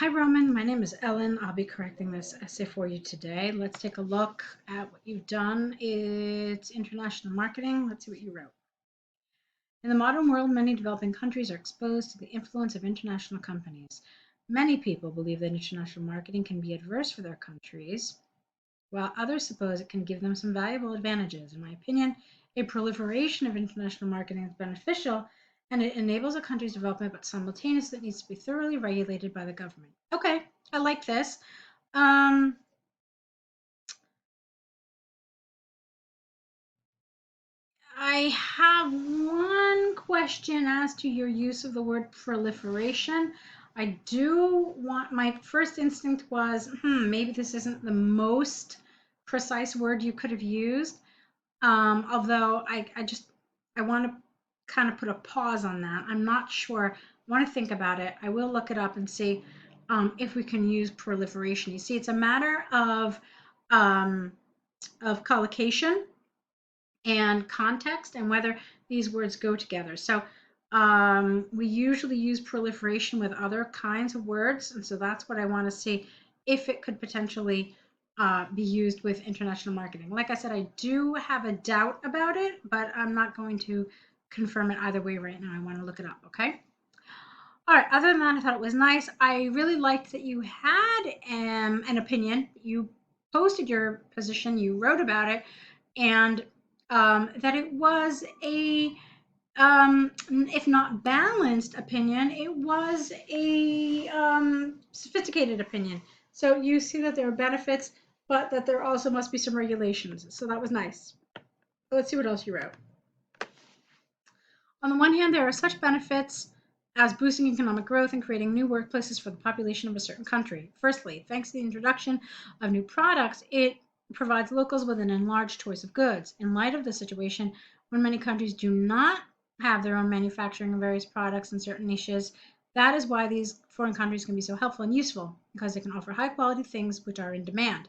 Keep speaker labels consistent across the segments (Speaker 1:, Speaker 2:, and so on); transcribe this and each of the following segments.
Speaker 1: Hi Roman, my name is Ellen. I'll be correcting this essay for you today. Let's take a look at what you've done. It's international marketing. Let's see what you wrote. In the modern world, many developing countries are exposed to the influence of international companies. Many people believe that international marketing can be adverse for their countries, while others suppose it can give them some valuable advantages. In my opinion, a proliferation of international marketing is beneficial and it enables a country's development, but simultaneously it needs to be thoroughly regulated by the government. Okay, I like this. Um, I have one question as to your use of the word proliferation. I do want, my first instinct was, maybe this isn't the most precise word you could have used. Although I want to kind of put a pause on that. I'm not sure. I want to think about it. I will look it up and see if we can use proliferation. You see, it's a matter of collocation and context and whether these words go together. So we usually use proliferation with other kinds of words, and so that's what I want to see if it could potentially be used with international marketing. Like I said, I do have a doubt about it, but I'm not going to confirm it either way right now. I want to look it up, okay? All right, other than that, I thought it was nice. I really liked that you had an opinion. You posted your position, you wrote about it, and that it was a, if not balanced opinion, it was a sophisticated opinion. So you see that there are benefits, but that there also must be some regulations. So that was nice. Let's see what else you wrote. On the one hand, there are such benefits as boosting economic growth and creating new workplaces for the population of a certain country. Firstly, thanks to the introduction of new products, it provides locals with an enlarged choice of goods. In light of the situation, when many countries do not have their own manufacturing of various products in certain niches, that is why these foreign countries can be so helpful and useful, because they can offer high quality things which are in demand.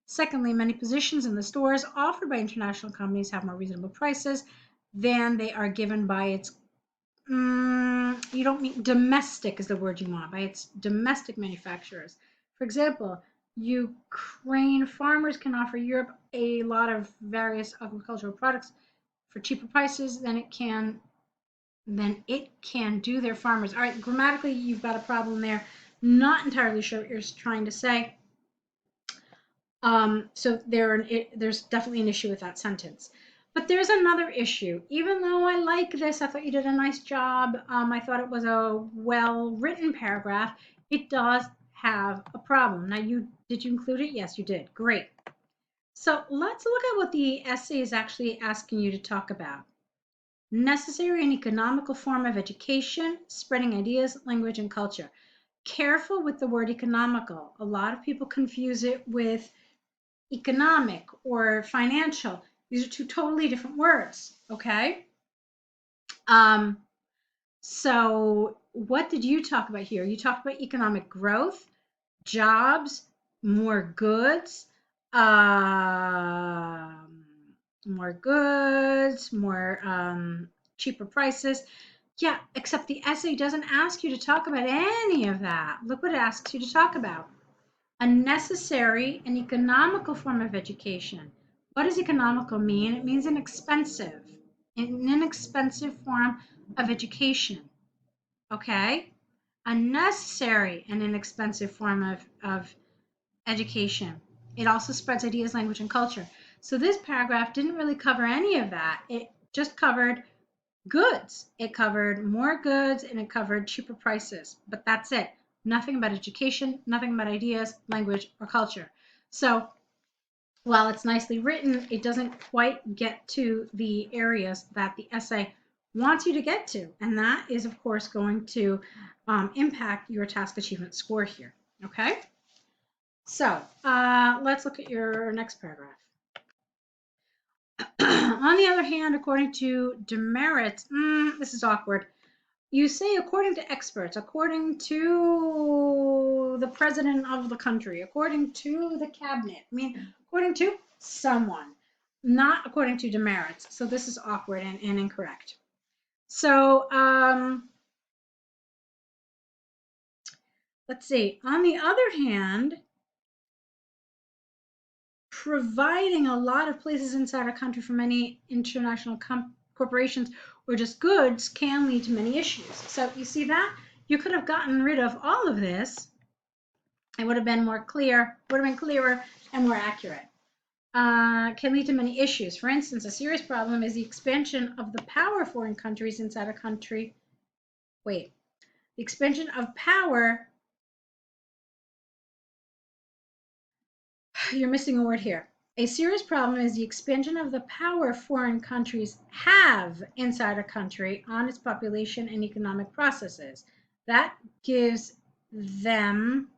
Speaker 1: Secondly, many positions in the stores offered by international companies have more reasonable prices than they are given by its you don't mean domestic is the word you want, by its domestic manufacturers. For example, Ukraine farmers can offer Europe a lot of various agricultural products for cheaper prices than it can do their farmers. All right, grammatically you've got a problem there. Not entirely sure what you're trying to say. So there's definitely an issue with that sentence. But there's another issue. Even though I like this, I thought you did a nice job. I thought it was a well-written paragraph. It does have a problem. Now, did you include it? Yes, you did. Great. So let's look at what the essay is actually asking you to talk about. Necessary and economical form of education, spreading ideas, language, and culture. Careful with the word economical. A lot of people confuse it with economic or financial. These are two totally different words, okay? So what did you talk about here? You talked about economic growth, jobs, more goods, more cheaper prices. Yeah, except the essay doesn't ask you to talk about any of that. Look what it asks you to talk about. A necessary and economical form of education. What does economical mean? It means an inexpensive form of education. Okay? A necessary and inexpensive form of education. It also spreads ideas, language, and culture. So this paragraph didn't really cover any of that. It just covered goods. It covered more goods and it covered cheaper prices. But that's it. Nothing about education, nothing about ideas, language, or culture. So while it's nicely written, it doesn't quite get to the areas that the essay wants you to get to. And that is, of course, going to impact your task achievement score here. Okay? So let's look at your next paragraph. On the other hand, according to demerits, this is awkward. You say according to experts, according to the president of the country, according to the cabinet. I mean, according to someone, not according to demerits. So this is awkward and incorrect. So let's see. On the other hand, providing a lot of places inside a country for many international corporations or just goods can lead to many issues. So you see that? You could have gotten rid of all of this. It would have been more clear, would have been clearer and more accurate. Can lead to many issues. For instance, a serious problem is the expansion of the power of foreign countries inside a country. Wait, the expansion of power. You're missing a word here. A serious problem is the expansion of the power foreign countries have inside a country on its population and economic processes. That gives them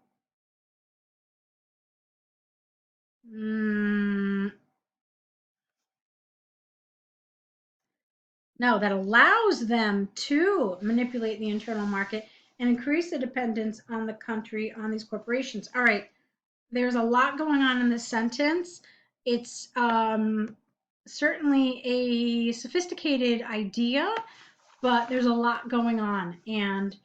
Speaker 1: no, that allows them to manipulate the internal market and increase the dependence on the country on these corporations. All right, there's a lot going on in this sentence. It's certainly a sophisticated idea, but there's a lot going on. And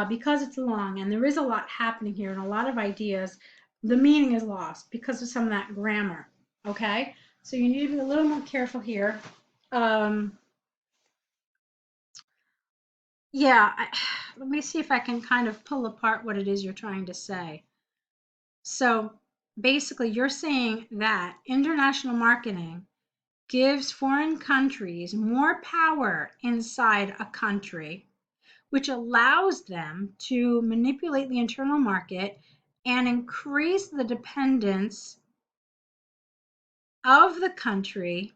Speaker 1: because it's long and there is a lot happening here and a lot of ideas, the meaning is lost because of some of that grammar. Okay, so you need to be a little more careful here. Yeah, let me see if I can kind of pull apart what it is you're trying to say. So basically, you're saying that international marketing gives foreign countries more power inside a country, which allows them to manipulate the internal market and increase the dependence of the country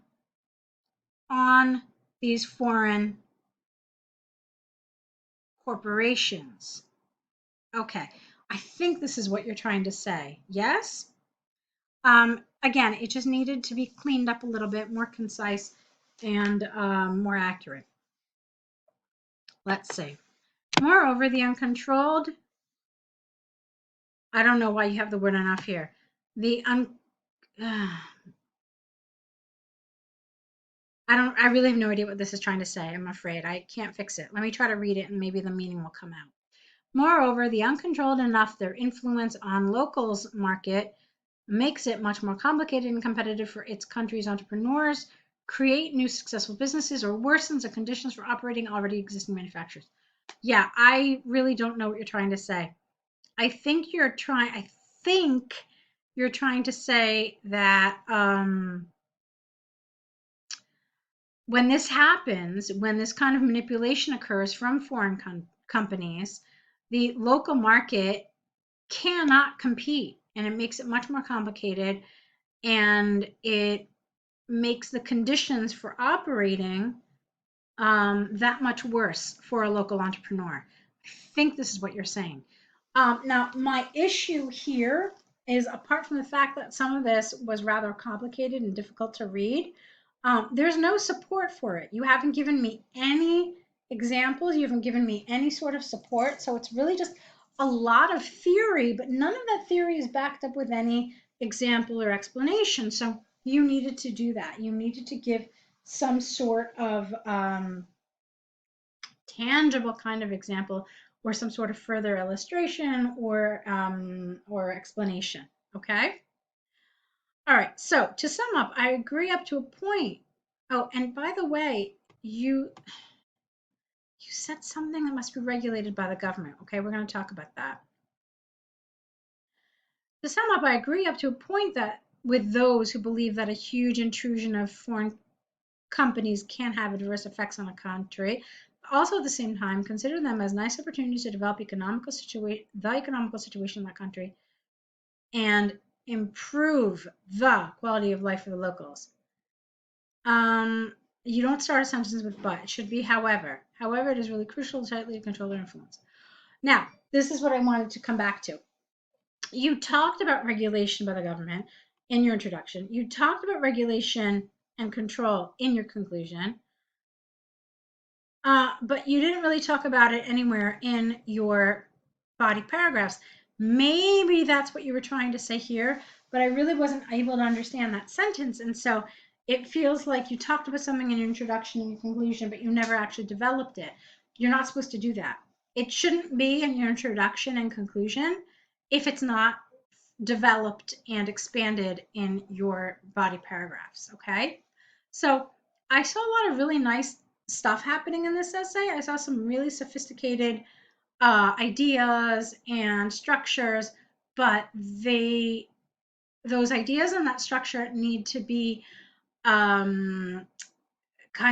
Speaker 1: on these foreign corporations. Okay, I think this is what you're trying to say. Yes? Again, it just needed to be cleaned up a little bit, more concise and more accurate. Let's see. Moreover, the uncontrolled, I don't know why you have the word enough here. I really have no idea what this is trying to say, I'm afraid. I can't fix it. Let me try to read it and maybe the meaning will come out. Moreover, the uncontrolled enough their influence on locals market makes it much more complicated and competitive for its country's entrepreneurs, create new successful businesses, or worsens the conditions for operating already existing manufacturers. Yeah, I really don't know what you're trying to say. I think you're trying to say that when this happens, when this kind of manipulation occurs from foreign companies, the local market cannot compete, and it makes it much more complicated, and it makes the conditions for operating that much worse for a local entrepreneur. I think this is what you're saying. Now, my issue here is, apart from the fact that some of this was rather complicated and difficult to read, there's no support for it. You haven't given me any examples. You haven't given me any sort of support. So it's really just a lot of theory, but none of that theory is backed up with any example or explanation. So you needed to do that. You needed to give some sort of tangible kind of example or some sort of further illustration or explanation. Okay. All right. So to sum up, I agree up to a point. Oh, and by the way, you said something that must be regulated by the government. Okay, we're going to talk about that. To sum up, I agree up to a point that with those who believe that a huge intrusion of foreign companies can have adverse effects on a country. Also, at the same time, consider them as nice opportunities to develop the economical situation in that country and improve the quality of life for the locals. You don't start a sentence with but. It should be however. However, it is really crucial to tightly control their influence. Now, this is what I wanted to come back to. You talked about regulation by the government in your introduction. You talked about regulation and control in your conclusion. But you didn't really talk about it anywhere in your body paragraphs. Maybe that's what you were trying to say here, but I really wasn't able to understand that sentence. And so it feels like you talked about something in your introduction and your conclusion, but you never actually developed it. You're not supposed to do that. it shouldn't be in your introduction and conclusion if it's not developed and expanded in your body paragraphs, okay? So I saw a lot of really nice stuff happening in this essay. I saw some really sophisticated ideas and structures, but those ideas and that structure need to be kind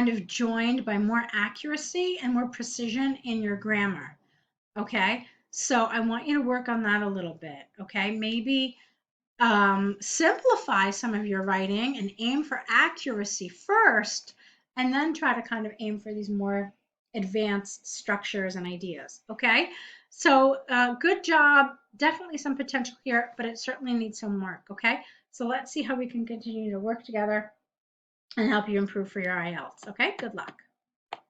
Speaker 1: of joined by more accuracy and more precision in your grammar. Okay, so I want you to work on that a little bit. Okay, maybe simplify some of your writing and aim for accuracy first, and then try to kind of aim for these more advanced structures and ideas. Okay, so good job. Definitely some potential here, but it certainly needs some work. Okay, so let's see how we can continue to work together and help you improve for your IELTS. Okay, good luck.